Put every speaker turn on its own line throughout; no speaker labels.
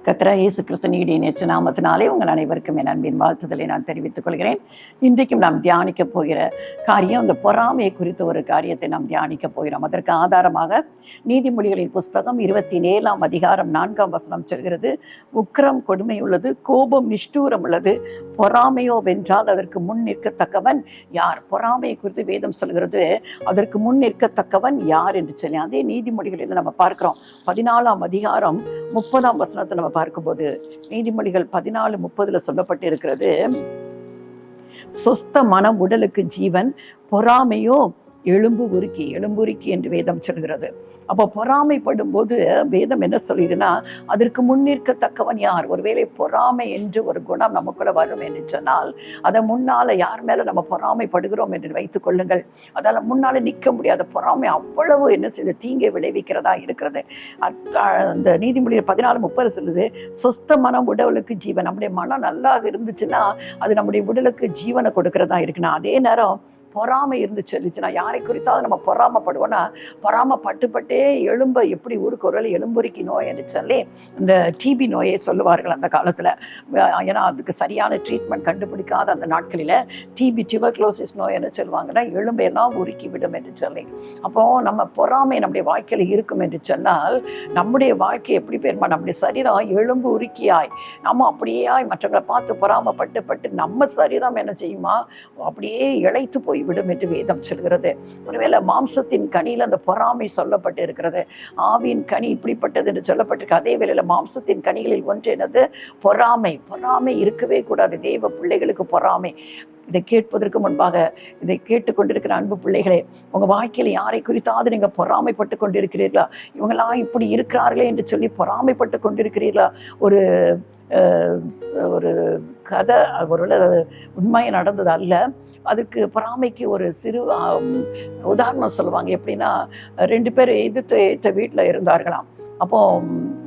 கர்த்தராகிய இயேசு கிறிஸ்து நீடிய நேற்று நாமத்தினாலே உங்கள் அனைவருக்கும் என் அன்பின் வாழ்த்துதலை நான் தெரிவித்துக் கொள்கிறேன். இன்றைக்கும் நாம் தியானிக்க போகிற காரியம், இந்த பொறாமையை குறித்த ஒரு காரியத்தை நாம் தியானிக்க போகிறோம். அதற்கு ஆதாரமாக நீதிமொழிகளின் புஸ்தகம் 27ஆம் அதிகாரம் 4ஆம் வசனம் சொல்கிறது, உக்கிரம் கொடுமை உள்ளது, கோபம் நிஷ்டூரம் உள்ளது, பொறாமையோ வென்றால் அதற்கு முன் நிற்கத்தக்கவன் யார்? பொறாமையை குறித்து வேதம் சொல்கிறது, அதற்கு முன் நிற்கத்தக்கவன் யார் என்று சொல்லி அதே நீதிமொழிகளில் நம்ம பார்க்கிறோம். 14ஆம் அதிகாரம் 30ஆம் வசனத்தை நம்ம பார்க்கும்போது, நீதிமொழிகள் 14:30 சொல்லப்பட்டு இருக்கிறது, சொஸ்த மனம் உடலுக்கு ஜீவன், பொறாமையோ எலும்பு உருக்கி என்று வேதம் சொல்கிறது. அப்போ பொறாமைப்படும் போது வேதம் என்ன சொல்லிடுன்னா, அதற்கு முன்னிற்கத்தக்கவன் யார்? ஒருவேளை பொறாமை என்று ஒரு குணம் நமக்குள்ள வரும் என்று சொன்னால், அதை முன்னால யார் மேல நம்ம பொறாமைப்படுகிறோம் என்று வைத்துக் கொள்ளுங்கள், அதால முன்னால நிற்க முடியாத பொறாமை அவ்வளவு என்ன செய்த தீங்கை விளைவிக்கிறதா இருக்கிறது. அந்த நீதிமொழி 14:30 சொல்லுது, சொஸ்த மனம் உடலுக்கு ஜீவன். நம்முடைய மனம் நல்லா இருந்துச்சுன்னா அது நம்முடைய உடலுக்கு ஜீவனை கொடுக்கிறதா இருக்குன்னா, அதே நேரம் பொறாமை இருந்துச்சுன்னா யாரை குறித்தாவது நம்ம பொறாமப்படுவோம்னா, பொறாமப்பட்டுப்பட்டே எலும்பை எப்படி ஊருக்கு ஒரு எலும்புரிக்கி நோய் என்று சொல்லி இந்த டிபி நோயை சொல்லுவார்கள் அந்த காலத்தில். ஏன்னா அதுக்கு சரியான ட்ரீட்மெண்ட் கண்டுபிடிக்காத அந்த நாட்களில் டிபி டியூபர்குலோசிஸ் நோய் என்ன சொல்லுவாங்கன்னா, எலும்பையெல்லாம் உருக்கி விடும் என்று சொல்லி. அப்போது நம்ம பொறாமை நம்முடைய வாழ்க்கையில் இருக்கும் என்று சொன்னால், நம்முடைய வாழ்க்கை எப்படி பெருமா, நம்முடைய சரீரம் எலும்பு உருக்கியாய் நம்ம அப்படியே மற்றவங்களை பார்த்து பொறாமப்பட்டு நம்ம சரீரம் என்ன செய்யுமா, அப்படியே இழைத்து போய் விடும் என்று வேதம் சொல்கிறது. ஒருவேளை மாம்சத்தின் கனியில் அந்த பொறாமை சொல்லப்பட்டு இருக்கிறது, ஆவியின் கனி இப்படிப்பட்டது என்று சொல்லப்பட்டிருக்கு. அதே வேளையில் மாம்சத்தின் கனிகளில் ஒன்று என்னது? பொறாமை. பொறாமை இருக்கவே கூடாது. தேவ பிள்ளைகளுக்கு பொறாமை. இதை கேட்பதற்கு முன்பாக, இதை கேட்டுக்கொண்டிருக்கிற அன்பு பிள்ளைகளே, உங்கள் வாழ்க்கையில் யாரை குறித்தாவது நீங்கள் பொறாமைப்பட்டு கொண்டிருக்கிறீர்களா? இவங்களாம் இப்படி இருக்கிறார்களே என்று சொல்லி பொறாமைப்பட்டு கொண்டிருக்கிறீர்களா? ஒரு கதை, ஒரு உண்மையை நடந்தது அல்ல, அதுக்கு பொறாமைக்கு ஒரு சிறு உதாரணம் சொல்லுவாங்க. எப்படின்னா, 2 பேர் எதிர்த்த வீட்டில் இருந்தார்களாம். அப்போ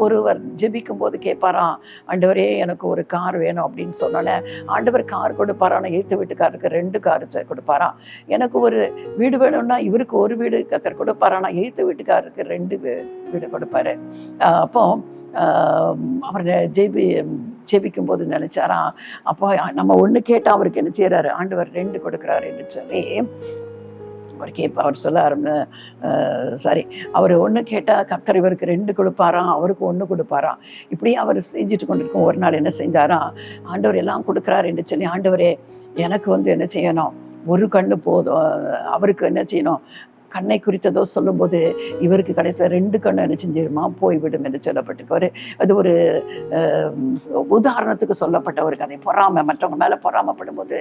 ஒருவர் ஜெபிக்கும் போது கேட்பாராம், ஆண்டவரே எனக்கு ஒரு கார் வேணும் அப்படின்னு சொன்னோன்னே, ஆண்டவர் கார் கொடுப்பாராம். எதிர்த்த வீட்டுக்காருக்கு 2 கார் கொடுப்பாராம். எனக்கு ஒரு வீடு வேணும்னா இவருக்கு ஒரு வீடு கத்தர் கொடுப்பாரானா, எதிர்த்த வீட்டுக்காருக்கு 2 வீடு கொடுப்பாரு. அப்போ அவர் ஜெபிக்கும் போது நினைச்சாராம், அப்போ நம்ம ஒன்று கேட்டால் அவருக்கு என்ன செய்யறாரு, ஆண்டவர் 2 கொடுக்குறாரு என்று சொல்லி அவர் சொல்ல அவர் ஒன்று கேட்டால் கர்த்தர் இவருக்கு 2 கொடுப்பாராம், அவருக்கு 1 கொடுப்பாராம். இப்படி அவர் செஞ்சுட்டு கொண்டிருக்கும். ஒரு நாள் என்ன செஞ்சாராம், ஆண்டவர் எல்லாம் கொடுக்குறாரு என்று சொல்லி, ஆண்டவரே எனக்கு என்ன செய்யணும், ஒரு கண்ணு போதும், அவருக்கு என்ன செய்யணும், கண்ணை குறித்ததோ சொல்லும்போது இவருக்கு கடைசியில் 2 கண்ணு என்ன செஞ்சிருமா போய்விடும் என்று சொல்லப்பட்டிருக்கு. அது ஒரு உதாரணத்துக்கு சொல்லப்பட்ட ஒரு கதை. பொறாமை, மற்றவங்க மேலே பொறாமப்படும் போது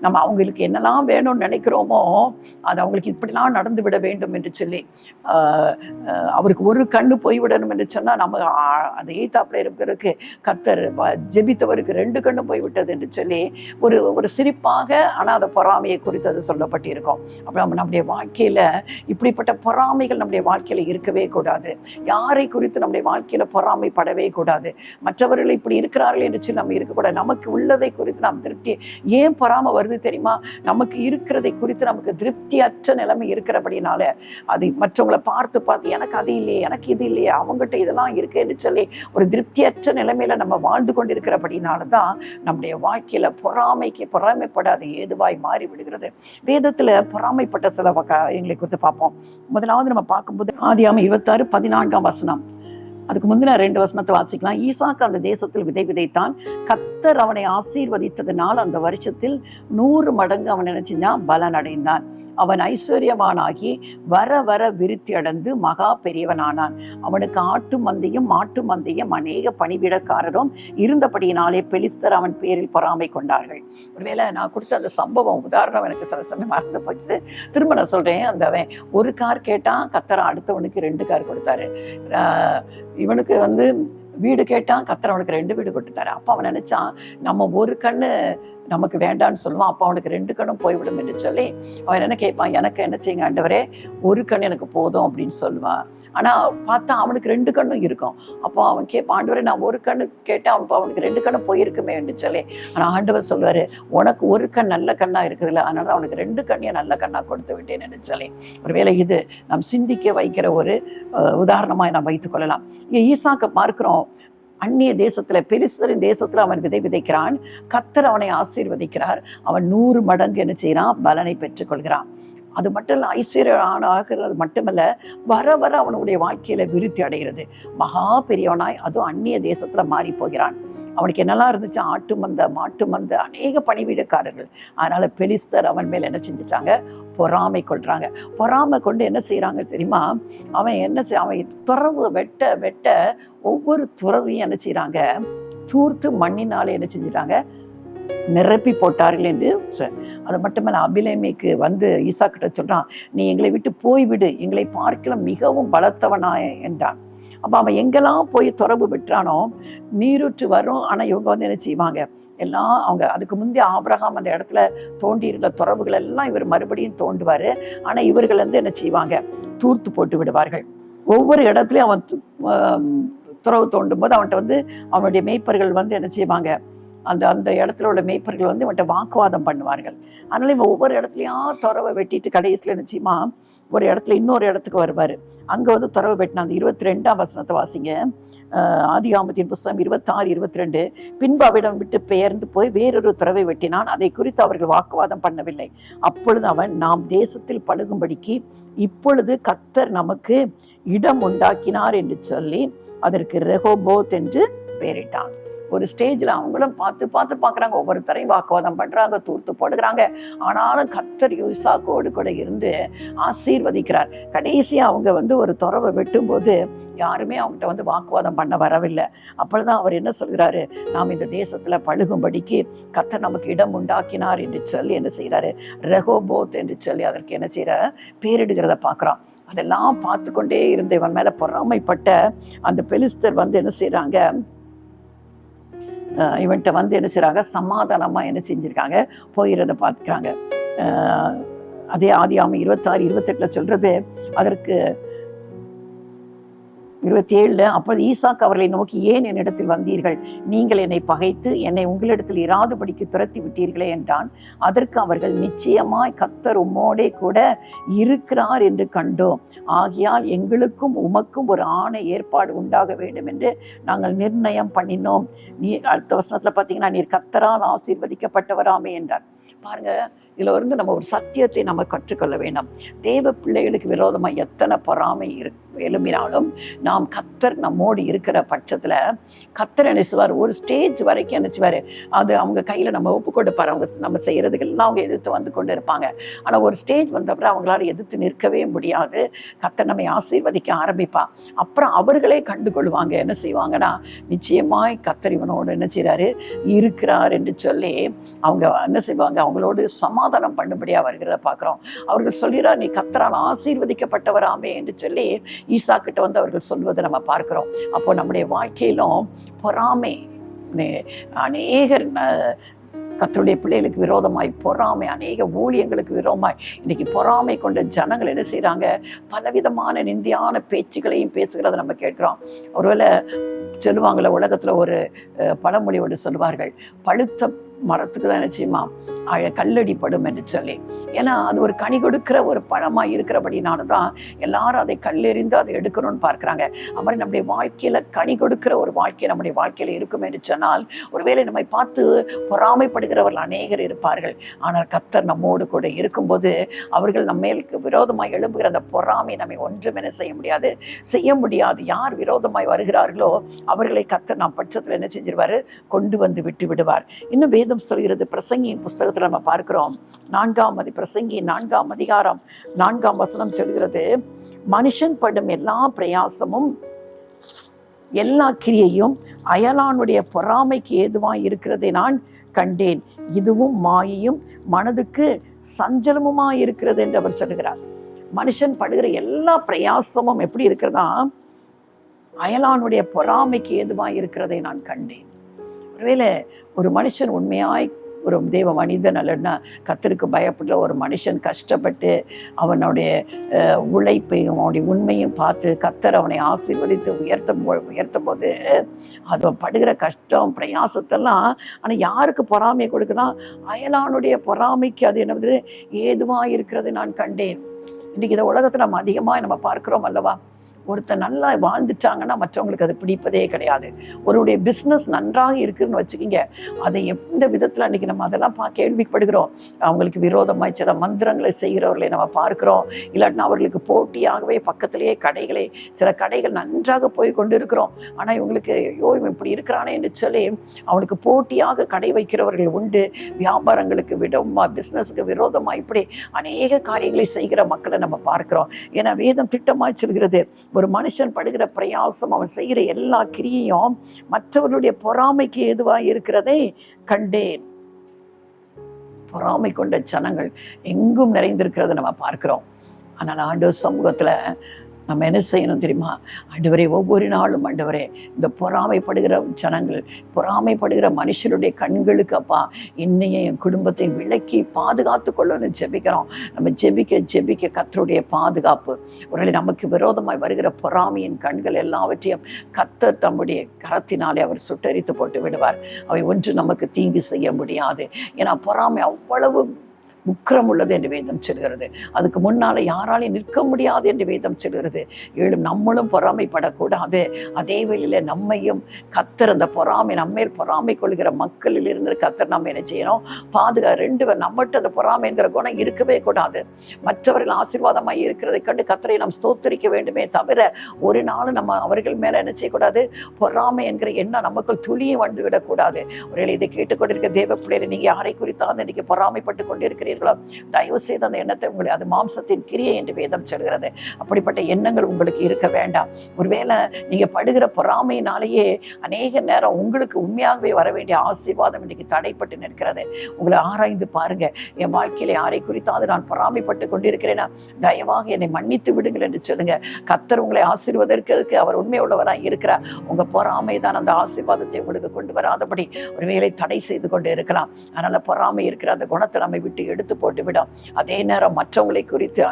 நம்ம அவங்களுக்கு என்னெல்லாம் வேணும்னு நினைக்கிறோமோ அது அவங்களுக்கு இப்படிலாம் நடந்து விட வேண்டும் என்று சொல்லி, அவருக்கு ஒரு கண்ணு போய்விடணும் என்று சொன்னால் நம்ம அதே தாப்பில் இருக்கிறதுக்கு கர்த்தர் ஜெபித்தவருக்கு 2 கண்ணு போய்விட்டது என்று சொல்லி ஒரு சிரிப்பாக, ஆனால் அதை பொறாமையை குறித்து அது சொல்லப்பட்டிருக்கும். அப்போ நம்முடைய வாழ்க்கையில் இப்படிப்பட்ட பொறாமைகள் நம்முடைய வாழ்க்கையில் இருக்கவே கூடாது. யாரை குறித்து நம்முடைய வாழ்க்கையில் பொறாமைப்படவே கூடாது. மற்றவர்கள் இப்படி இருக்கிறார்கள் என்று சொல்லி நம்ம இருக்கக்கூடாது. நமக்கு உள்ளதை குறித்து நாம் திருப்தி, ஏன் பொறாமை வருது தெரியுமா? நமக்கு இருக்கிறதை குறித்து நமக்கு திருப்தியற்ற நிலைமை இருக்கிறபடினால, அது மற்றவங்களை பார்த்து எனக்கு அது இல்லையே, எனக்கு இது இல்லையே, அவங்ககிட்ட இதெல்லாம் இருக்கு என்று சொல்லி ஒரு திருப்தியற்ற நிலைமையில நம்ம வாழ்ந்து கொண்டிருக்கிறபடினால தான் நம்முடைய வாழ்க்கையில பொறாமைப்படாது ஏதுவாய் மாறி விடுகிறது. வேதத்துல பொறாமைப்பட்ட சில எங்களை குறித்து பார்ப்போம். முதலாவது நம்ம பார்க்கும்போது ஆதியாகமம் 26:14ஆம் வசனம். அதுக்கு முந்தின 2 வசனத்தை வாசிக்கலாம். ஈசாக்கு அந்த தேசத்தில் விதைத்தான், கர்த்தர் அவனை ஆசீர்வதித்ததினால் அந்த வருஷத்தில் 100 மடங்கு அவன் என்ன செஞ்சான், பலன் அடைந்தான். அவன் ஐஸ்வர்யமானாகி வர வர விருத்தி அடைந்து மகா பெரியவனானான். அவனுக்கு ஆட்டு மந்தையும் மாட்டு மந்தையும் அநேக பணிவிடக்காரரும் இருந்தபடியினாலே பெலிஸ்தர் அவன் பேரில் பொறாமை கொண்டார்கள். ஒருவேளை நான் கொடுத்த அந்த சம்பவம் உதாரணம் எனக்கு சில சமயம் மறந்து போச்சு, திரும்ப நான் சொல்றேன். அந்த அவன் ஒரு கார் கேட்டான், கர்த்தர் அடுத்தவனுக்கு 2 கார் கொடுத்தாரு. இவனுக்கு வீடு கேட்டான், கர்த்தர் அவனுக்கு 2 வீடு கொடுத்தாரு. அப்போ அவன் நினைச்சான், நம்ம ஒரு கண்ணு நமக்கு வேண்டான்னு சொல்லுவான், அப்போ அவனுக்கு 2 கண்ணும் போய்விடும் என்று சொல்லி அவன் என்ன கேட்பான், எனக்கு என்ன செய்யுங்க ஆண்டவரே, ஒரு கண் எனக்கு போதும் அப்படின்னு சொல்லுவான். ஆனால் பார்த்தா அவனுக்கு 2 கண்ணும் இருக்கும். அப்போ அவன் கேட்பான், ஆண்டவரே நான் ஒரு கண்ணு கேட்டேன், அவனுக்கு 2 கண்ணும் போயிருக்குமே என்று சொல்லி. ஆனால் ஆண்டவர் சொல்வார், உனக்கு ஒரு கண் நல்ல கண்ணாக இருக்குதுல்ல, அதனால தான் அவனுக்கு 2 கண்ணையும் நல்ல கண்ணாக கொடுத்து விட்டேன் என்று சொல்லி. ஒருவேளை இது நாம் சிந்திக்க வைக்கிற ஒரு உதாரணமாக நாம் வைத்துக்கொள்ளலாம். இங்கே ஈசாக்கை பார்க்கிறோம், அந்நிய தேசத்துல, பெலிஸ்தரின் தேசத்துல அவன் விதைக்கிறான். கர்த்தர் அவனை ஆசீர்வதிக்கிறார். அவன் 100 மடங்கு என்ன செய்யறான்? பலனை பெற்றுக்கொள்கிறான். அது மட்டும் இல்லை, ஐஸ்வர்யவான் ஆகிறது மட்டுமல்ல, வர வர அவனுடைய வாழ்க்கையில விருத்தி அடைகிறது. மகா பெரியவனாய் அதுவும் அந்நிய தேசத்துல மாறி போகிறான். அவனுக்கு என்னெல்லாம் இருந்துச்சு? ஆட்டு மந்த, மாட்டு மந்த, அநேக பணிவிடைக்காரர்கள். அதனால பெலிஸ்தர் அவன் மேல என்ன செஞ்சுட்டாங்க? பொறாமை கொள்றாங்க. பொறாமை கொண்டு என்ன செய்யறாங்க தெரியுமா? அவன் துறவு வெட்ட வெட்ட ஒவ்வொரு துறவையும் என்ன செய்யறாங்க? தூர்த்து மண்ணினாலே என்ன செஞ்சிட்டாங்க? நிரப்பி போட்டார்கள் என்று. அது மட்டுமல்ல, அபிலேமைக்கு ஈசாக்கிட்ட சொல்றான், நீ எங்களை விட்டு போய்விடு, எங்களை பார்க்கலாம் மிகவும் பலத்தவனாய் என்றான். அப்போ அவன் எங்கெல்லாம் போய் துறவு விட்டுறானோ நீருற்று வரும். ஆனால் இவங்க என்ன செய்வாங்க? எல்லாம் அவங்க அதுக்கு முந்தைய ஆபிரகாம் அந்த இடத்துல தோண்டி இருந்த துறவுகள் எல்லாம் இவர் மறுபடியும் தோண்டுவார். ஆனால் இவர்கள் என்ன செய்வாங்க? தூர்த்து போட்டு விடுவார்கள். ஒவ்வொரு இடத்துலையும் அவன் துறவு தோண்டும் போது அவன்கிட்ட அவனுடைய மேய்ப்பர்கள் என்ன செய்வாங்க? அந்த இடத்துல உள்ள மேய்ப்பர்கள் இவன்கிட்ட வாக்குவாதம் பண்ணுவார்கள். அதனால இவன் ஒவ்வொரு இடத்துலையும் துறவை வெட்டிட்டு கடைசியில் என்ன செய்யுமா? ஒரு இடத்துல இன்னொரு இடத்துக்கு வருவார். அங்கே துறவை வெட்டினா அந்த 22ஆம் வசனத்தை வாசிங்க. ஆதியாகமத்தின் புஸ்தகம் 26, 22. பின்பு அவிடம் விட்டு பெயர்ந்து போய் வேறொரு துறவை வெட்டினான். அதை குறித்து அவர்கள் வாக்குவாதம் பண்ணவில்லை. அப்பொழுது அவன், நாம் தேசத்தில் பழுகும்படிக்கு இப்பொழுது கர்த்தர் நமக்கு இடம் உண்டாக்கினார் என்று சொல்லி அதற்கு ரெகோபோத் என்று பெயரிட்டான். ஒரு ஸ்டேஜில் அவங்களும் பார்த்து பார்க்குறாங்க, ஒவ்வொருத்தரையும் வாக்குவாதம் பண்ணுறாங்க, தூர்த்து போடுகிறாங்க. ஆனாலும் கர்த்தர் ஈசாக்கோடு கூட இருந்து ஆசீர்வதிக்கிறார். கடைசியாக அவங்க ஒரு துறவை வெட்டும்போது யாருமே அவங்ககிட்ட வாக்குவாதம் பண்ண வரவில்லை. அப்பொழுதுதான் அவர் என்ன சொல்கிறாரு? நாம் இந்த தேசத்தில் பழுகும்படிக்கு கர்த்தர் நமக்கு இடம் உண்டாக்கினார் என்று சொல்லி என்ன செய்கிறாரு? ரெகோபோத் என்று சொல்லி அதற்கு என்ன செய்கிற பேரிடுகிறத பார்க்குறோம். அதெல்லாம் பார்த்து கொண்டே இருந்த இவன் மேலே பொறாமைப்பட்ட அந்த பெலிஸ்தர் என்ன செய்கிறாங்க? இவன்கிட்ட என்ன செய்கிறாங்க? சமாதானமாக என்ன செஞ்சுருக்காங்க? போயிறதை பார்த்துக்கிறாங்க. அதே ஆதியாகமம் 26, 28 சொல்கிறது. அதற்கு 27, அப்பொழுது ஈசாக்கு அவர்களை நோக்கி, ஏன் என்னிடத்தில் வந்தீர்கள்? நீங்கள் என்னை பகைத்து என்னை உங்களிடத்தில் இராதபடிக்கு துரத்தி விட்டீர்களே என்றான். அதற்கு அவர்கள், நிச்சயமாய் கர்த்தர் உம்மோடே கூட இருக்கிறார் என்று கண்டோம். ஆகையால் எங்களுக்கும் உமக்கும் ஒரு ஆணை ஏற்பாடு உண்டாக வேண்டும் என்று நாங்கள் நிர்ணயம் பண்ணினோம். அடுத்த வசனத்தில் பார்த்தீங்கன்னா, நீர் கர்த்தரால் ஆசீர்வதிக்கப்பட்டவராமே என்றார். பாருங்க, இதில் நம்ம ஒரு சத்தியத்தை நம்ம கற்றுக்கொள்ள வேண்டும். தேவ பிள்ளைகளுக்கு விரோதமாக எத்தனை பொறாமை எழும்பினாலும் நாம் கர்த்தர் நம்மோடு இருக்கிற பட்சத்தில் கர்த்தர் என்ன செய்வார்? ஒரு ஸ்டேஜ் வரைக்கும் என்ன செய்வார்? அது அவங்க கையில் நம்ம ஒப்பு கொடுப்பார். அவங்க நம்ம செய்கிறதுக்கெல்லாம் அவங்க எதிர்த்து கொண்டு இருப்பாங்க. ஆனால் ஒரு ஸ்டேஜ் வந்தப்பறம் அவங்களால எதிர்த்து நிற்கவே முடியாது. கர்த்தர் நம்மை ஆசீர்வதிக்க ஆரம்பிப்பா. அப்புறம் அவர்களே கண்டுகொள்வாங்க. என்ன செய்வாங்கன்னா, நிச்சயமாய் கர்த்தர் இவனோடு என்ன செய்கிறாரு? இருக்கிறார் என்று சொல்லி அவங்க என்ன செய்வாங்க? அவங்களோடு சமாதானம் பண்ணும்படியாக வருகிறத பார்க்குறோம். அவர்கள் சொல்கிறார், நீ கர்த்தரால் ஆசீர்வதிக்கப்பட்டவராமே என்று சொல்லி ஈசாக்கிட்ட அவர்கள் சொல்வதை நம்ம பார்க்கிறோம். அப்போ நம்முடைய வாழ்க்கையிலும் பொறாமை, அநேகர் கர்த்தருடைய பிள்ளைகளுக்கு விரோதமாய் பொறாமை, அநேக ஊழியங்களுக்கு விரோதமாய் இன்னைக்கு பொறாமை கொண்ட ஜனங்கள் என்ன செய்கிறாங்க? பலவிதமான நிந்தியான பேச்சுக்களையும் பேசுகிறத நம்ம கேட்குறோம். ஒருவேளை சொல்லுவாங்கள, உலகத்தில் ஒரு பழமொழி ஒன்று சொல்லுவார்கள், பழுத்த மரத்துக்கு தான் நிச்சயமா கல்லடிப்படும் என்று சொல்லி. ஏன்னா அது ஒரு கனி கொடுக்கிற ஒரு பழமாக இருக்கிறபடினால தான் எல்லாரும் அதை கல்லெறிந்து அதை எடுக்கணும்னு பார்க்குறாங்க. அது மாதிரி நம்முடைய வாழ்க்கையில் கனி கொடுக்கிற ஒரு வாழ்க்கை நம்முடைய வாழ்க்கையில் இருக்கும் என்று சொன்னால், ஒருவேளை நம்மை பார்த்து பொறாமைப்படுகிறவர்கள் அநேகர் இருப்பார்கள். ஆனால் கர்த்தர் நம்மோடு கூட இருக்கும்போது அவர்கள் நம்மேலுக்கு விரோதமாய் எழும்புகிற அந்த பொறாமை நம்மை ஒன்றுமென செய்ய முடியாது. யார் விரோதமாய் வருகிறார்களோ அவர்களை கர்த்தர் நம் பட்சத்தில் என்ன செஞ்சிருவார்? கொண்டு வந்து விட்டு விடுவார். இன்னும் வேதம் சொல்கிறது, பிரசங்கியின் புஸ்தகத்தில் நம்ம பார்க்கிறோம். பிரசங்கி 4ஆம் அதிகாரம் 4ஆம் வசனம் சொல்கிறது, மனுஷன் படும் எல்லா பிரயாசமும் எல்லா கிரியையும் அயலானுடைய பொறாமைக்கு ஏதுவாய் இருக்கிறதை நான் கண்டேன். இதுவும் மாயையும் மனதுக்கு சஞ்சலமுமாய் இருக்கிறது என்று அவர் சொல்லுகிறார். மனுஷன் படுகிற எல்லா பிரயாசமும் எப்படி இருக்கிறதா? அயலானுடைய பொறாமைக்கு ஏதுவாய் இருக்கிறதை நான் கண்டேன். ஒருவேளை ஒரு மனுஷன் உண்மையாய் ஒரு தேவ மனிதன் அல்லன்னா கர்த்தருக்கு பயப்படுற ஒரு மனுஷன் கஷ்டப்பட்டு அவனுடைய உழைப்பையும் அவனுடைய உண்மையும் பார்த்து கர்த்தர் அவனை ஆசீர்வதித்து உயர்த்தும் போது அது படுகிற கஷ்டம் பிரயாசத்தெல்லாம் ஆனால் யாருக்கு பொறாமை கொடுக்குதான்? அயலானுடைய பொறாமைக்கு அது என்னது ஏதுவாக இருக்கிறது நான் கண்டேன். இன்றைக்கி இந்த உலகத்தில் நம்ம அதிகமாக பார்க்குறோம் அல்லவா? ஒருத்தர் நல்லா வாழ்ந்துட்டாங்கன்னா மற்றவங்களுக்கு அது பிடிப்பதே கிடையாது. ஒருவருடைய பிஸ்னஸ் நன்றாக இருக்குதுன்னு வச்சுக்கிங்க, அதை எந்த விதத்தில் அன்றைக்கி நம்ம அதெல்லாம் கேள்விப்படுகிறோம். அவங்களுக்கு விரோதமாய் சில மந்திரங்களை செய்கிறவர்களை நம்ம பார்க்குறோம். இல்லாட்டினா அவர்களுக்கு போட்டியாகவே பக்கத்திலேயே சில கடைகள் நன்றாக போய் கொண்டு இருக்கிறோம். ஆனால் இவங்களுக்கு இவன் இப்படி இருக்கிறானே என்று சொல்லி அவனுக்கு போட்டியாக கடை வைக்கிறவர்கள் உண்டு. வியாபாரங்களுக்கு பிஸ்னஸுக்கு விரோதமாக இப்படி அநேக காரியங்களை செய்கிற மக்களை நம்ம பார்க்கிறோம். ஏன்னா வேதம் திட்டமாய் சொல்கிறது, ஒரு மனுஷன் படுகிற பிரயாசம் அவன் செய்கிற எல்லா கிரியையும் மற்றவர்களுடைய பொறாமைக்கு ஏதுவாக இருக்கிறதை கண்டேன். பொறாமை கொண்ட ஜனங்கள் எங்கும் நிறைந்திருக்கிறத நம்ம பார்க்கிறோம். ஆனால் ஆண்டவர் சமூகத்தில் நம்ம என்ன செய்யணும் தெரியுமா? ஆண்டவரே, ஒவ்வொரு நாளும் ஆண்டவரே, இந்த பொறாமைப்படுகிற ஜனங்கள், பொறாமைப்படுகிற மனுஷருடைய கண்களுக்கு அப்பா என்னையும் என் குடும்பத்தை விலக்கி பாதுகாத்து கொள்ளணும்னு ஜெபிக்கிறோம். நம்ம ஜெபிக்க கர்த்தருடைய பாதுகாப்பு, ஒருவேளை நமக்கு விரோதமாய் வருகிற பொறாமையின் கண்கள் எல்லாவற்றையும் கர்த்தர் தம்முடைய கரத்தினாலே அவர் சுட்டரித்து போட்டு விடுவார். அவை ஒன்று நமக்கு தீங்கு செய்ய முடியாது. ஏன்னா பொறாமை அவ்வளவு உக்கிரம் உள்ளது என்று வேதம் சொல்கிறது. அதுக்கு முன்னால் யாராலையும் நிற்க முடியாது என்று வேதம் சொல்கிறது. நம்மளும் பொறாமைப்படக்கூடாது. அதே வேளையில் நம்மையும் கர்த்தர் அந்த நம்மேல் பொறாமை கொள்கிற மக்களில் இருந்து கர்த்தர் நம்ம என்ன செய்யணும்? ரெண்டு பேர் நம்மகிட்ட அந்த பொறாமைங்கிற குணம் இருக்கவே கூடாது. மற்றவர்கள் ஆசீர்வாதமாக இருக்கிறதை கண்டு கர்த்தரை நாம் ஸ்தோத்திரிக்க வேண்டுமே தவிர ஒரு நாள் நம்ம அவர்கள் மேலே என்ன செய்யக்கூடாது? பொறாமை என்கிற எண்ணம் நமக்குள் துளியை வந்து விடக்கூடாது. ஒருவேளை இதை கேட்டுக்கொண்டிருக்க தேவ பிள்ளைகளை, நீங்கள் யாரை குறித்தாவது இன்னைக்கு பொறாமைப்பட்டு கொண்டிருக்கிறீர்கள், தயவு செய்து அந்த எண்ணத்தை அது மாம்சத்தின் கிரியை என்று வேதம் சொல்கிறது. அப்படிப்பட்ட எண்ணங்கள் உங்களுக்கு இருக்க வேண்டாம். ஒருவேளை நீங்க படுகிற பொறாமையினாலேயே அநேக நேரம் உங்களுக்கு உண்மையாகவே வர வேண்டிய ஆசீர்வாதம் இன்னைக்கு தடைப்பட்டு நிற்கிறது. உங்களை ஆராய்ந்து பாருங்க. என் வாழ்க்கையில யாரை குறித்தாவது நான் பொறாமைப்பட்டு கொண்டிருக்கிறேன்னா தயவாக என்னை மன்னித்து விடுங்கள் என்று சொல்லுங்க. கர்த்தர் உங்களை ஆசீர்வதற்கு அவர் உண்மை உள்ளவராக இருக்கிறார். உங்க பொறாமை தான் அந்த ஆசீர்வாதத்தை உங்களுக்கு கொண்டு வராதபடி ஒருவேளை தடை செய்து கொண்டு இருக்கலாம். அதனால பொறாமை இருக்கிற அந்த குணத்தை நம்மை விட்டு எடுத்து போட்டுவிடும். அதே நேரம் மற்றவங்களை குறித்து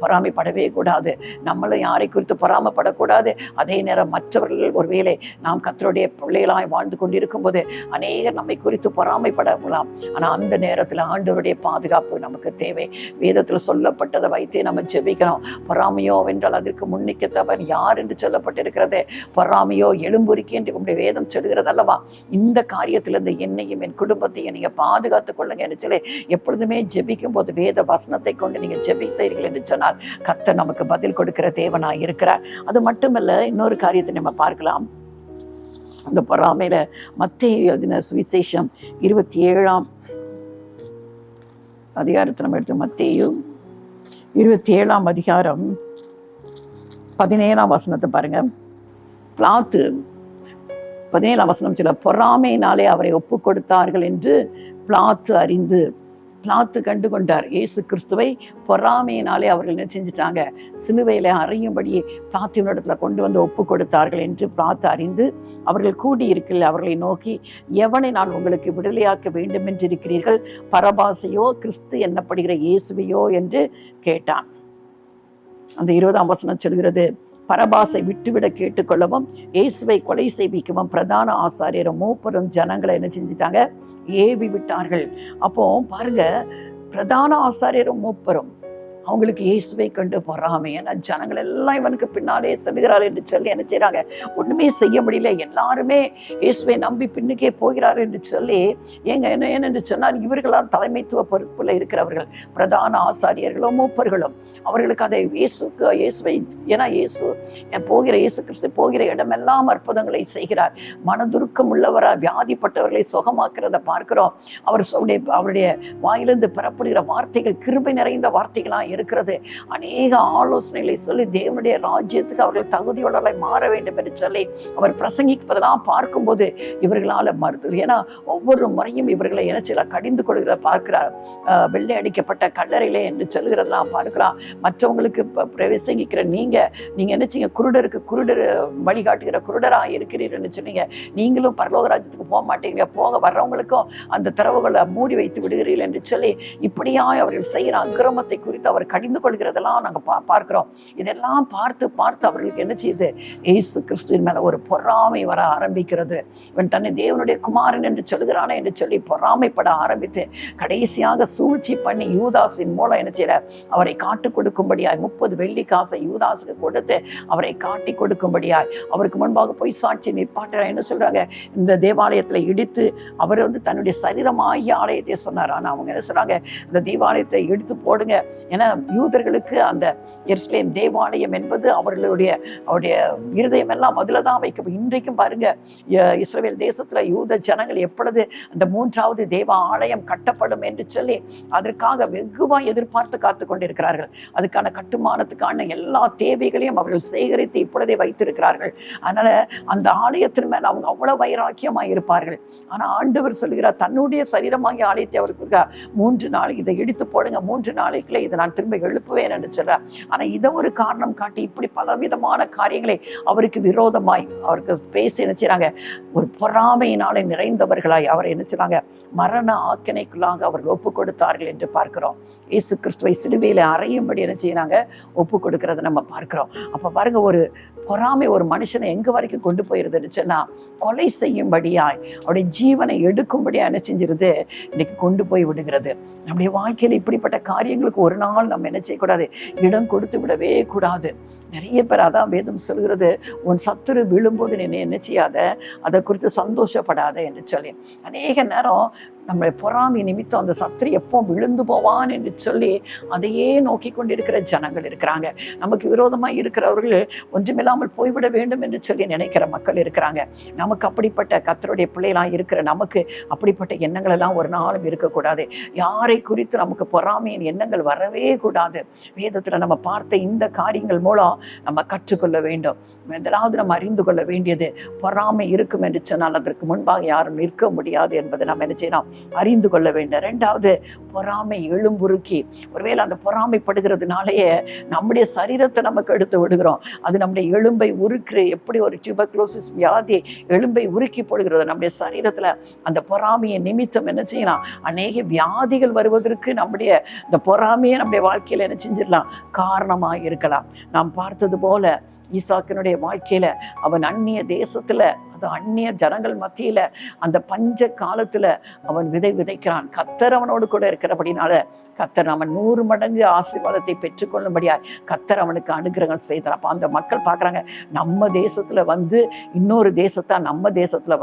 பொறாமைப்படவே கூடாது. நம்மளும் யாரை குறித்து பொறாமைப்படக்கூடாது. அதே நேரம் மற்றவர்கள் ஒருவேளை நாம் கர்த்தருடைய பிள்ளைகளாய் வாழ்ந்து கொண்டிருக்கும் போது அநேகர் நம்மை குறித்து பொறாமைப்படலாம். ஆனால் அந்த நேரத்தில் ஆண்டவருடைய பாதுகாப்பு நமக்கு தேவை. வேதத்தில் சொல்லப்பட்டதை வைத்தே நம்ம ஜெபிக்கணும். பொறாமையோ வென்றால் அதற்கு முன்னிக்கத்தவன் யார் என்று சொல்லப்பட்டிருக்கிறது. பொறாமையோ எலும்புரிக்கி என்று உங்களுடைய வேதம் சொல்கிறது அல்லவா? இந்த காரியத்திலிருந்து என்னையும் என் குடும்பத்தையும் நீங்க பாதுகாத்துக் கொள்ளுங்க என்று சொல்லி எப்பொழுதுமே ஜெபிக்கும் போது வேத வசனத்தை கொண்டு நீங்க ஜெபித்தீர்கள் என்று சொன்னால் கர்த்தர் நமக்கு பதில் கொடுக்கிற தேவனாய் இருக்கிறார். அது மட்டுமல்ல, இன்னொரு காரியத்தை நம்ம பார்க்கலாம். அந்த பொறாமையில மத்தேயு எழுதின சுவிசேஷம் 27ஆம் அதிகாரத்தை நம்ம எடுத்து மத்தேயு 27ஆம் அதிகாரம் 17ஆம் வசனத்தை பாருங்க. பிலாத்து 17ஆம் வசனம் சொல்ல, பொறாமையினாலே அவரை ஒப்பு கொடுத்தார்கள் என்று பிலாத்து கண்டு கொண்டார். இயேசு கிறிஸ்துவை பொறாமையினாலே அவர்கள் என்ன செஞ்சிட்டாங்க? சிலுவையில் அறையும்படி பிலாத்துவினிடத்துல கொண்டு வந்து ஒப்பு கொடுத்தார்கள் என்று பிலாத்து அறிந்து அவர்கள் கூடியிருக்கல அவர்களை நோக்கி, எவனை நான் உங்களுக்கு விடுதலையாக்க வேண்டும் என்று இருக்கிறீர்கள்? பரபாசையோ கிறிஸ்து என்னப்படுகிற இயேசுவையோ என்று கேட்டான். அந்த 20ஆம் வசனம் சொல்கிறது, பரபாசை விட்டுவிட கேட்டுக்கொள்ளவும் இயேசுவை கொலை செய்விக்கவும் பிரதான ஆசாரியரும் மூப்பரும் ஜனங்களை என்ன செஞ்சிட்டாங்க? ஏவி விட்டார்கள். அப்போ பாருங்க, பிரதான ஆசாரியரும் மூப்பரும் அவங்களுக்கு இயேசுவை கண்டு பொறாமை. ஏன்னா ஜனங்கள் எல்லாம் இவனுக்கு பின்னாலே செல்கிறார் என்று சொல்லி என்ன செய்கிறாங்க? ஒன்றுமே செய்ய முடியல. எல்லாருமே இயேசுவை நம்பி பின்னுக்கே போகிறார் என்று சொல்லி ஏனென்று சொன்னால் இவர்களால் தலைமைத்துவ பொறுப்பில் இருக்கிறவர்கள் பிரதான ஆசாரியர்களும் மூப்பர்களும் அவர்களுக்கு அதை இயேசுவை ஏன்னா இயேசு கிறிஸ்து போகிற இடமெல்லாம் அற்புதங்களை செய்கிறார். மனதுருக்கம் உள்ளவராக வியாதிப்பட்டவர்களை சுகமாக்குறத பார்க்கிறோம். அவருடைய வாயிலிருந்து பெறப்படுகிற வார்த்தைகள் கிருபை நிறைந்த வார்த்தைகளாக இருக்கிறது. அநேக ஆலோசனைகளை சொல்லி தேவனுடைய ராஜ்யத்துக்கு அவர்கள் தகுதியுள்ளவர்களை மாற வேண்டும் என்று சொல்லி அவர் பிரசங்கிப்பதெல்லாம் பார்க்கும்போது இவர்களால் ஏன்னா ஒவ்வொரு முறையும் இவர்களை என்ன செய்ய கடிந்து கொள்கிற பார்க்கிறார். வெள்ளை அடிக்கப்பட்ட கல்லறையிலே என்று சொல்கிறதெல்லாம் பார்க்கலாம். மற்றவங்களுக்கு பிரசங்கிக்கிற நீங்க என்ன செய்ய? குருடர் வழிகாட்டுகிற குருடராக இருக்கிறீர்கள் சொன்னீங்க. நீங்களும் பரலோக ராஜ்யத்துக்கு போக மாட்டீங்க. போக வர்றவங்களுக்கும் அந்த திறவுகளை மூடி வைத்து விடுகிறீர்கள் என்று சொல்லி இப்படியாய் அவர்கள் செய்கிற அக்கிரமத்தை குறித்து அவர் அவர்கள் கடிந்து கொள்கிறதெல்லாம் நாங்கள் பார்க்கிறோம். இதெல்லாம் பார்த்து பார்த்து அவர்களுக்கு என்ன செய்யுது? இயேசு கிறிஸ்துவின் மேலே ஒரு பொறாமை வர ஆரம்பிக்கிறது. இவன் தன்னை தேவனுடைய குமாரன் என்று சொல்கிறானே என்று சொல்லி பொறாமைப்பட ஆரம்பித்து கடைசியாக சூழ்ச்சி பண்ணி யூதாஸின் மூலம் என்ன செய்யற? அவரை காட்டு கொடுக்கும்படியாய் 30 வெள்ளி காசை யூதாஸுக்கு கொடுத்து அவரை காட்டி கொடுக்கும்படியாய் அவருக்கு முன்பாக போய் சாட்சி நிற்பாட்டுற. என்ன சொல்றாங்க? இந்த தேவாலயத்தில் இடித்து அவர் தன்னுடைய சரீரமாகிய ஆலயத்தை சொன்னார். ஆனால் அவங்க என்ன சொல்றாங்க? இந்த தேவாலயத்தை எடுத்து போடுங்க. ஏன்னா யூதர்களுக்கு அந்த எருசலேம் தேவாலயம் என்பது அவருடைய இருதயம் எல்லாம் அதில் தான் வைக்கும். இன்றைக்கும் பாருங்க, இஸ்ரவேல் தேசத்துல யூத ஜனங்கள் எப்பொழுது அந்த 3வது தேவ ஆலயம் கட்டப்படும் என்று சொல்லி அதற்காக வெகுவாக எதிர்பார்த்து காத்து கொண்டிருக்கிறார்கள். அதுக்கான கட்டுமானத்துக்கான எல்லா தேவைகளையும் அவர்கள் சேகரித்து இப்பொழுதே வைத்திருக்கிறார்கள். அதனால அந்த ஆலயத்தின் மேல் அவங்க அவ்வளவு வைராக்கியமாக இருப்பார்கள். ஆனால் ஆண்டவர் சொல்கிறார், தன்னுடைய சரீரமாகிய ஆலயத்தை அவருக்கு 3 நாள் இதை இடித்து போடுங்க, 3 நாளைக்குள்ள இதை நான் திரும்ப எழுப்புவேன் என்று சொல்றார். ஆனால் இதை ஒரு காரணம் காட்டி இப்படி பலவிதமான காரியங்களை அவருக்கு விரோதமாய் அவருக்கு பேசி என்ன செய்றாங்க? ஒரு பொறாமையினாலே நிறைந்தவர்களாய் அவரை என்ன செய்றாங்க? மரண ஆக்கினைக்குள்ளாக அவர்கள் ஒப்பு கொடுத்தார்கள் என்று பார்க்கிறோம். இயேசு கிறிஸ்துவை சிலுவையில அறையும்படி என்ன செய்யறாங்க? ஒப்பு கொடுக்கறத நம்ம பார்க்கிறோம். அப்ப பாருங்க, ஒரு பொறாமை ஒரு மனுஷனை எங்க வரைக்கும் கொண்டு போயிருதுன்னு சொன்னா, கொலை செய்யும்படியாய் அவருடைய ஜீவனை எடுக்கும்படியா என்ன செஞ்சிருது? இன்னைக்கு கொண்டு போய் விடுகிறது. நம்முடைய வாழ்க்கையில் இப்படிப்பட்ட காரியங்களுக்கு ஒரு நாள் நம்ம என்ன செய்யக்கூடாது? இடம் கொடுத்து விடவே கூடாது. நிறைய பேர் அதான் வேதம் சொல்கிறது, உன் சத்துரு விழும்போது நீ என்ன செய்யாத, அதை குறித்து சந்தோஷப்படாத என்று சொல்லி. அநேக நேரம் நம்மளை பொறாமை நிமித்தம் அந்த சத்துரு எப்போ விழுந்து போவான் என்று சொல்லி அதையே நோக்கி கொண்டிருக்கிற ஜனங்கள் இருக்கிறாங்க. நமக்கு விரோதமாக இருக்கிறவர்கள் ஒன்றுமில்லாமல் போய்விட வேண்டும் என்று சொல்லி நினைக்கிற மக்கள் இருக்கிறாங்க. நமக்கு அப்படிப்பட்ட கர்த்தருடைய பிள்ளைகளாக இருக்கிற நமக்கு அப்படிப்பட்ட எண்ணங்கள் எல்லாம் ஒரு நாளும் இருக்கக்கூடாது. யாரை குறித்து நமக்கு பொறாமையின் எண்ணங்கள் வரவே கூடாது. வேதத்தில் நம்ம பார்த்த இந்த காரியங்கள் மூலம் நம்ம கற்றுக்கொள்ள வேண்டும். முதலாவது நம்ம அறிந்து கொள்ள வேண்டியது, பொறாமை இருக்கும் என்று சொன்னால் அதற்கு முன்பாக யாரும் நிற்க முடியாது என்பதை நம்ம என்ன செய்யணும்? அறிந்து கொள்ள வேண்டும். 2வது, பொறாமை எழும்புருக்கி. ஒருவேளை அந்த பொறாமைப்படுகிறதுனாலேயே நம்முடைய சரீரத்தை நமக்கு எடுத்து விடுகிறோம். அது நம்முடைய எலும்பை உருக்குற, எப்படி ஒரு டியூபர்குலோசிஸ் வியாதி எலும்பை உருக்கி போடுகிறது நம்முடைய சரீரத்தில். அந்த பொறாமையை நிமித்தம் என்ன செய்யலாம்? அநேக வியாதிகள் வருவதற்கு நம்முடைய இந்த பொறாமையை நம்முடைய வாழ்க்கையில் என்ன செஞ்சிடலாம்? காரணமாக இருக்கலாம். நாம் பார்த்தது போல ஈசாக்கினுடைய வாழ்க்கையில அவன் அந்நிய தேசத்துல, அது அந்நிய ஜனங்கள் மத்தியில அந்த பஞ்ச காலத்துல அவன் விதை விதைக்கிறான். கர்த்தர் அவனோடு கூட இருக்கிறபடினால கர்த்தர் அவன் 100 மடங்கு ஆசீர்வாதத்தை பெற்றுக்கொள்ளும்படியாய் கர்த்தர் அவனுக்கு அனுகிரகம் செய்தார். அப்ப அந்த மக்கள் பார்க்குறாங்க, நம்ம தேசத்துல இன்னொரு தேசத்தா நம்ம தேசத்துல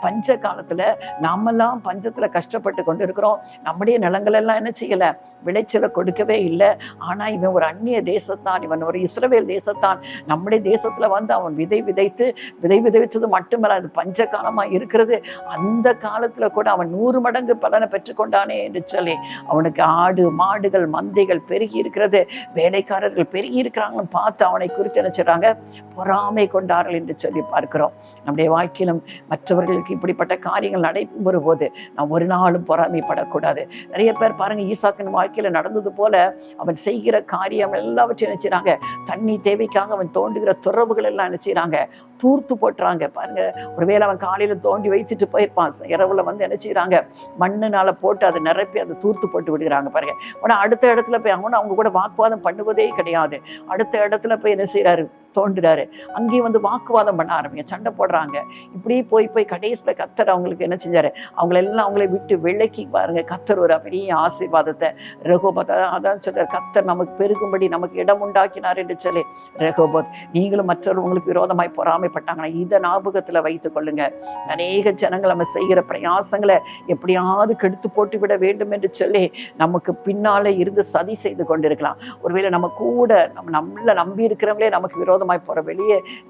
பஞ்ச காலத்துல நாமெல்லாம் பஞ்சத்துல கஷ்டப்பட்டு கொண்டு இருக்கிறோம். நம்முடைய நிலங்கள் எல்லாம் என்ன செய்யல? விளைச்சலை கொடுக்கவே இல்லை. ஆனா இவன் ஒரு அந்நிய தேசத்தான், இவன் ஒரு இஸ்ரவேல் தேசத்தான். நம்முடைய தேசத்துல அவன் விதை விதைத்தது மட்டுமல்ல, அது பஞ்ச காலமா இருக்கிறது. அந்த காலத்துல கூட அவன் 100 மடங்கு பலனை பெற்றுக்கொண்டானே என்று சொல்லி அவனுக்கு ஆடு மாடுகள் மந்தைகள் பெருகி இருக்கிறது, வேலைக்காரர்கள் பெருகி இருக்கிறாங்கன்னு பார்த்து அவனை குறித்து என்ன செய்றாங்க? பொறாமை கொண்டார்கள் என்று சொல்லி பார்க்கிறோம். நம்முடைய வாழ்க்கையிலும் மற்றவர்களுக்கு இப்படிப்பட்ட காரியங்கள் நடைபெறும் போது நாம் ஒரு நாளும் பொறாமைப்படக்கூடாது. நிறைய பேர் பாருங்க, ஈசாக்கின் வாழ்க்கையில நடந்தது போல அவன் செய்கிற காரியம் எல்லாவற்றையும் என்ன செய்றாங்க? தண்ணி தேவைக்காக அவன் தோண்டுகிற துறவுகள் எல்லாம் என்ன செய்றாங்க? தூர்த்து போட்டுறாங்க. பாருங்க, ஒருவேளை அவன் காலையில தோண்டி வைத்துட்டு போயிருப்பான், இரவுல என்ன செய்யறாங்க? மண்ணுனால போட்டு அதை நிரப்பி அதை தூர்த்து போட்டு விடுகிறாங்க. பாருங்க, உடனே அடுத்த இடத்துல போய் அவங்க கூட வாக்குவாதம் பண்ணுவதே கிடையாது. அடுத்த இடத்துல போய் என்ன செய்யறாரு? தோன்றுறாரு. அங்கேயும் வாக்குவாதம் பண்ண ஆரம்பிங்க, சண்டை போடுறாங்க. இப்படி போய் கடைசியில் கர்த்தர் அவங்களுக்கு என்ன செஞ்சாரு? அவங்களெல்லாம் அவங்களை விட்டு விலக்கி பாருங்க, கர்த்தர் ஒரு பெரிய ஆசீர்வாதத்தை ரெகோபோத், அதான் சொல்றாரு, கர்த்தர் நமக்கு பெருகும்படி நமக்கு இடம் உண்டாக்கினார் என்று சொல்லி ரெகோபோத். நீங்களும் மற்றவங்களுக்கு விரோதமாய் பொறாமைப்பட்டாங்கன்னா இதை ஞாபகத்துல வைத்துக் கொள்ளுங்க. அநேக ஜனங்கள் நம்ம செய்கிற பிரயாசங்களை எப்படியாவது கெடுத்து போட்டு விட வேண்டும் என்று சொல்லி நமக்கு பின்னாலே இருந்து சதி செய்து கொண்டிருக்கலாம். ஒருவேளை நம்ம கூட நம்மள நம்பி இருக்கிறவங்களே நமக்கு விரோதம் போற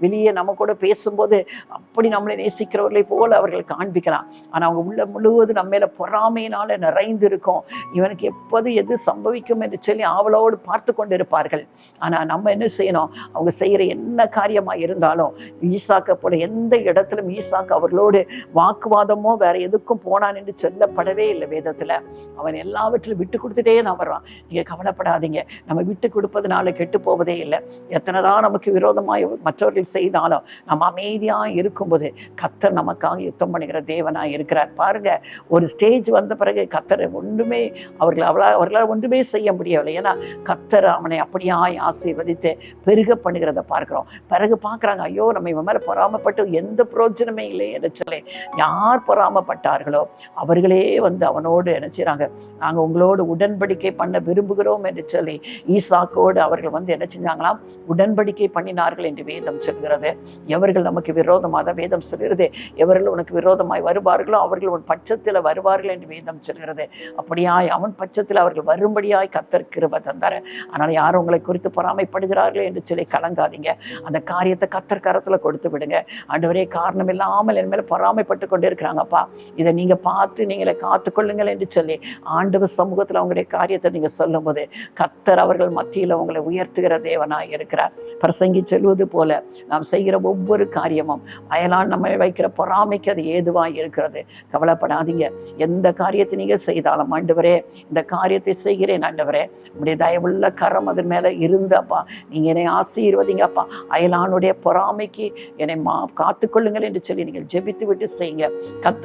வெளியே நம்ம கூட பேசும்போது அப்படி நம்மளை நேசிக்கிறவர்களை போல அவர்கள் காண்பிக்கலாம். ஆனா அவங்க உள்ள முழுவதும் நம்ம மேல பொறாமையினால நிறைந்து இருக்கும். இவனுக்கு எப்போது எது சம்பவிக்கும் என்று சொல்லி ஆவலோடு பார்த்து கொண்டு இருப்பார்கள். ஆனா நம்ம என்ன செய்யணும்? அவங்க செய்யற என்ன காரியமா இருந்தாலும் ஈசாக்கை போல எந்த இடத்திலும் ஈசாக்கு அவர்களோடு வாக்குவாதமோ வேற எதுக்கும் போனான் என்று சொல்லப்படவே இல்லை வேதத்தில். அவன் எல்லாவற்றிலும் விட்டு கொடுத்துட்டே தான் வர்றான். நீங்கள் கவலைப்படாதீங்க, நம்ம விட்டு கொடுப்பதனால கெட்டு போவதே இல்லை. எத்தனை தான் நமக்கு விரோதமாய் மற்றவர்கள் செய்தாலும் நம்ம அமைதியாக இருக்கும்போது கர்த்தர் நமக்காக யுத்தம் பண்ணுகிற தேவனாக இருக்கிறார். பாருங்க, ஒரு ஸ்டேஜ் வந்த பிறகு கர்த்தர் ஒன்றுமே அவர்களால் ஒன்றுமே செய்ய முடியவில்லை. ஏன்னா கர்த்தர் அவனை அப்படியாய் ஆசீர்வதித்து பெருக பண்ணுகிறத பார்க்கிறோம். பிறகு பார்க்குறாங்க, ஐயோ நம்ம இவன் மேலே பொறாமப்பட்டு எந்த பிரயோஜனமே இல்லை என்று சொல்லி யார் பொறாமப்பட்டார்களோ அவர்களே வந்து அவனோடு என்ன செய்கிறாங்க, நாங்கள் உங்களோடு உடன்படிக்கை பண்ண விரும்புகிறோம் என்று சொல்லி ஈசாக்கோடு அவர்கள் வந்து என்ன செஞ்சாங்களாம், உடன்படிக்கை பண்ணினார்கள் என்று வேதம் சொல்கிறது. எவர்கள் நமக்கு விரோதமாக தான் வேதம் சொல்கிறது, எவர்கள் உனக்கு விரோதமாய் வருவார்களோ அவர்கள் உன் பட்சத்தில் வருவார்கள் என்று வேதம் சொல்கிறது. அப்படியாய் அவன் பட்சத்தில் அவர்கள் வரும்படியாய் கர்த்தர் கிருபை தந்தார். அதனால் யாரும் உங்களை குறித்து பொறாமைப்படுகிறார்களே என்று சொல்லி கலங்காதீங்க. அந்த காரியத்தை கர்த்தர் கரத்தில் கொடுத்து விடுங்க. ஆண்டவரே, காரணம் இல்லாமல் என் மேலே பொறாமைப்பட்டு கொண்டே இருக்கிறாங்கப்பா, இதை நீங்கள் பார்த்து நீங்களை காத்துக்கொள்ளுங்கள் என்று சொல்லி ஆண்டவர் சமூகத்தில் அவங்களுடைய காரியத்தை நீங்கள் சொல்லும் போது கர்த்தர் அவர்கள் மத்தியில் உங்களை உயர்த்துகிற தேவனாய் இருக்கிறார். பிரசங்கி சொல்வது போல நாம் செய்கிற ஒவ்வொரு காரியமும் அயலான் நம்ம வைக்கிற பொறாமைக்கு அது ஏதுவாக இருக்கிறது. கவலைப்படாதீங்க. எந்த காரியத்தை நீங்கள் செய்தாலும், ஆண்டவரே இந்த காரியத்தை செய்கிறேன் ஆண்டவரே, உங்களுடைய தயவுள்ள கரம் அதன் மேலே இருந்தப்பா, நீங்கள் என்னை ஆசீர்வதிங்கப்பா, அயலானுடைய பொறாமைக்கு என்னை காத்துக்கொள்ளுங்கள் என்று சொல்லி நீங்கள் ஜெபித்து விட்டு செய்யுங்க.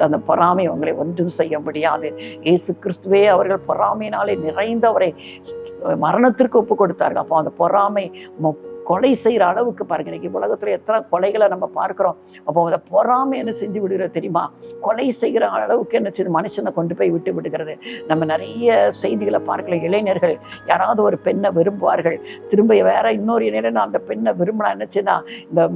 அந்த பொறாமை உங்களை ஒன்றும் செய்ய முடியாது. இயேசு கிறிஸ்துவே அவர்கள் பொறாமையினாலே நிறைந்தவரை மரணத்திற்கு ஒப்பு கொடுத்தார்கள். அப்போ அந்த பொறாமை கொலை செய்கிற அளவுக்கு பாருங்க, இன்னைக்கு உலகத்தில் எத்தனை கொலைகளை நம்ம பார்க்குறோம். அப்போ அதை பொறாமை என்ன செஞ்சு விடுகிறது தெரியுமா? கொலை செய்கிற அளவுக்கு என்ன செய்யுது, மனுஷனை கொண்டு போய் விட்டு விடுகிறது. நம்ம நிறைய செய்திகளை பார்க்கல. இளைஞர்கள் யாராவது ஒரு பெண்ணை விரும்புவார்கள், திரும்ப வேற இன்னொரு இளைஞன் அந்த பெண்ணை விரும்பினா என்ன செய்தா, இந்த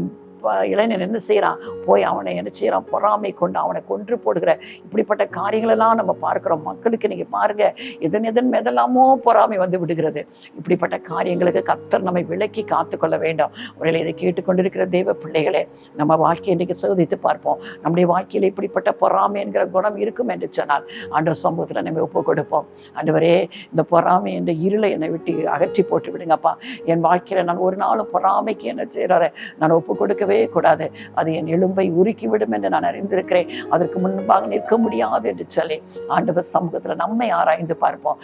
இளைஞன் என்ன செய்கிறான், போய் அவனை என்ன செய்கிறான், பொறாமை கொண்டு அவனை கொன்று போடுகிற இப்படிப்பட்ட காரியங்களெல்லாம் நம்ம பார்க்குறோம். மக்களுக்கு நீங்கள் பாருங்கள், எதன் மெதலாமோ பொறாமை வந்து விடுகிறது. இப்படிப்பட்ட காரியங்களுக்கு கர்த்தர் நம்மை விலக்கி காத்துக்கொள்ள வேண்டும். ஒருவேளை இதை கேட்டுக்கொண்டிருக்கிற தெய்வ பிள்ளைகளே, நம்ம வாழ்க்கையை இன்றைக்கு சோதித்து பார்ப்போம். நம்முடைய வாழ்க்கையில் இப்படிப்பட்ட பொறாமை என்கிற குணம் இருக்கும் என்று சொன்னால் ஆண்டவர் சமூகத்தில் நம்ம ஒப்பு கொடுப்போம். ஆண்டவரே, இந்த பொறாமை என்ற இருளை என்னை விட்டு அகற்றி போட்டு விடுங்கப்பா. என் வாழ்க்கையில் நான் ஒரு நாளும் பொறாமைக்கு என்ன செய்கிறத நான் ஒப்பு கொடுக்கவே கூடாது. அது என் எலும்பை உருக்கிவிடும் என்று நான் அறிந்திருக்கிறேன். அதற்கு முன்பாக நிற்க முடியாது என்று சொல்லி ஆண்டவர் சமூகத்தில் நம்மை ஆராய்ந்து பார்ப்போம்.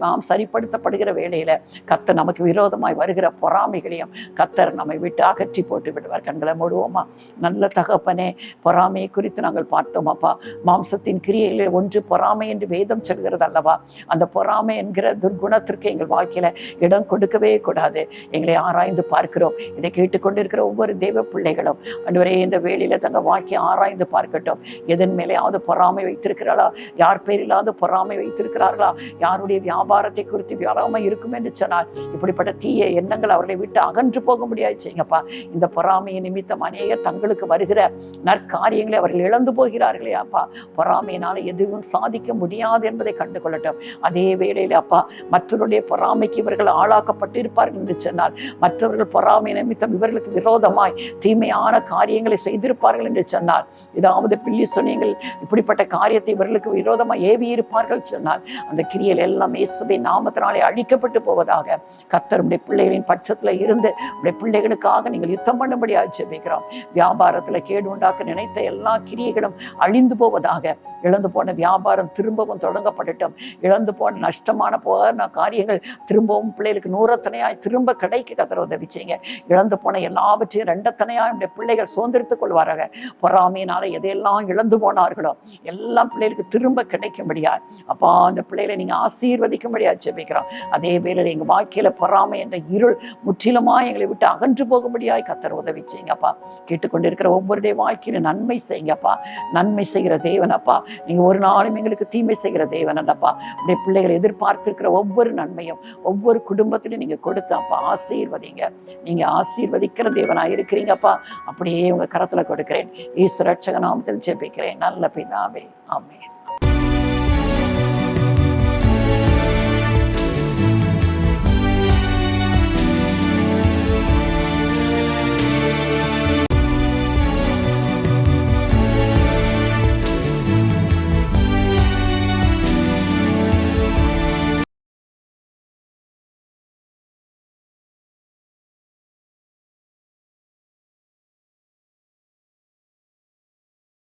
நாம் சரிப்படுத்தப்படுகிற வேளையில் கர்த்தர் நமக்கு விரோதமாய் வருகிற பொறாமைகளையும் கர்த்தர் நம்மை விட்டு அகற்றி போட்டு விடுவார். கண்களை மூடுவோமா? நல்ல தகப்பனே, பொறாமையை குறித்து நாங்கள் பார்த்தோம் அப்பா. மாம்சத்தின் கிரியையில் ஒன்று பொறாமை என்று வேதம் சொல்கிறது அல்லவா? அந்த பொறாமை என்கிற துர்குணத்திற்கு எங்கள் வாழ்க்கையில் இடம் கொடுக்கவே கூடாது. எங்களை ஆராய்ந்து பார்க்கிறோம். இதை கேட்டுக்கொண்டிருக்கிற ஒவ்வொரு தேவ பிள்ளைகளும் ஆண்டவரே இந்த வேளையில் தங்கள் வாழ்க்கையை ஆராய்ந்து பார்க்கட்டும். எதன் மேலேயாவது பொறாமை வைத்திருக்கிறாளா? யார் பேரில்லாத பொறாமை வைத்திருக்கிறார்களா? யாருடைய வியாபாரத்தை குறித்து பொறாமை இருக்கும் என்று சொன்னால் இப்படிப்பட்ட தீய எண்ணங்கள் அவர்களை விட்டு அகன்று போக முடியாது செய்யுங்கப்பா. இந்த பொறாமையை நிமித்தம் அநேகர் தங்களுக்கு வருகிற நற்காரியங்களை அவர்கள் இழந்து போகிறார்களே அப்பா. பொறாமையினால் எதுவும் சாதிக்க முடியாது என்பதை கண்டு கொள்ளட்டும். அதே வேளையில் அப்பா, மற்றவருடைய பொறாமைக்கு இவர்கள் ஆளாக்கப்பட்டு இருப்பார்கள் என்று சொன்னால் மற்றவர்கள் பொறாமை நிமித்தம் இவர்களுக்கு விரோதமாய் தீமையான காரியங்களை செய்திருப்பார்கள் என்று சொன்னால், ஏதாவது பில்லி சொன்னீங்கள் இப்படிப்பட்ட காரியத்தை இவர்களுக்கு விரோதமாக ஏவி இருப்பார்கள் சொன்னால் அந்த கிரியைகள் எல்லாம் இயேசுவின் நாமத்தினாலே அழிக்கப்பட்டு போவதாக கர்த்தருடைய பிள்ளைகளின் பட்சத்தில் இருந்து உடைய பிள்ளைகளுக்காக நீங்கள் யுத்தம் பண்ணும்படியாக ஜெபிக்கிறோம். வியாபாரத்தில் கேடு உண்டாக்க நினைத்த எல்லா கிரியைகளும் அழிந்து போவதாக, இழந்து போன வியாபாரம் திரும்பவும் தொடங்கப்படட்டும். இழந்து போன நஷ்டமான போன காரியங்கள் திரும்பவும் பிள்ளைகளுக்கு நூறத்தனையாய் திரும்ப கிடைக்க கர்த்தர் உதவி செய்யுங்க. இழந்து போன எல்லாவற்றையும் ரெண்டத்தனையாக நம்முடைய பிள்ளைகள் சுதந்திரித்துக் கொள்வாராக. பொறாமையினால எதையெல்லாம் இழந்து போனார்களோ எல்லாம் பிள்ளைகளுக்கு திரும்ப கிடைக்கும்படியா அப்பா அந்த பிள்ளைகளை நீங்கள் ஆசீர்வதிக்கும்படியா ஜெபிக்கிறோம். அதே வேளையில் எங்கள் வாழ்க்கையில் பொறாமை என்ற இருள் முற்றிலுமாக எங்களை விட்டு அகன்று போகும்படியாய் கர்த்தர் உதவி செய்யுங்கப்பா. கேட்டுக்கொண்டிருக்கிற ஒவ்வொருடைய வாழ்க்கையில நன்மை செய்யுங்கப்பா. நன்மை செய்கிற தேவனப்பா, நீங்கள் ஒரு நாளும் எங்களுக்கு தீமை செய்கிற தேவன் அல்லப்பா. உடைய பிள்ளைகளை எதிர்பார்த்திருக்கிற ஒவ்வொரு நன்மையும் ஒவ்வொரு குடும்பத்திலையும் நீங்கள் கொடுத்தாப்பா ஆசீர்வதிங்க. நீங்கள் ஆசீர்வதிக்கிற தேவனாக இருக்கிறீங்கப்பா. அப்படியே உங்கள் கரத்தில் கொடுக்கிறேன். ஈஸ்வர ரட்சக நாமத்தில் ஜெபிக்கிறேன் நல்ல பிதாவே, ஆமென்.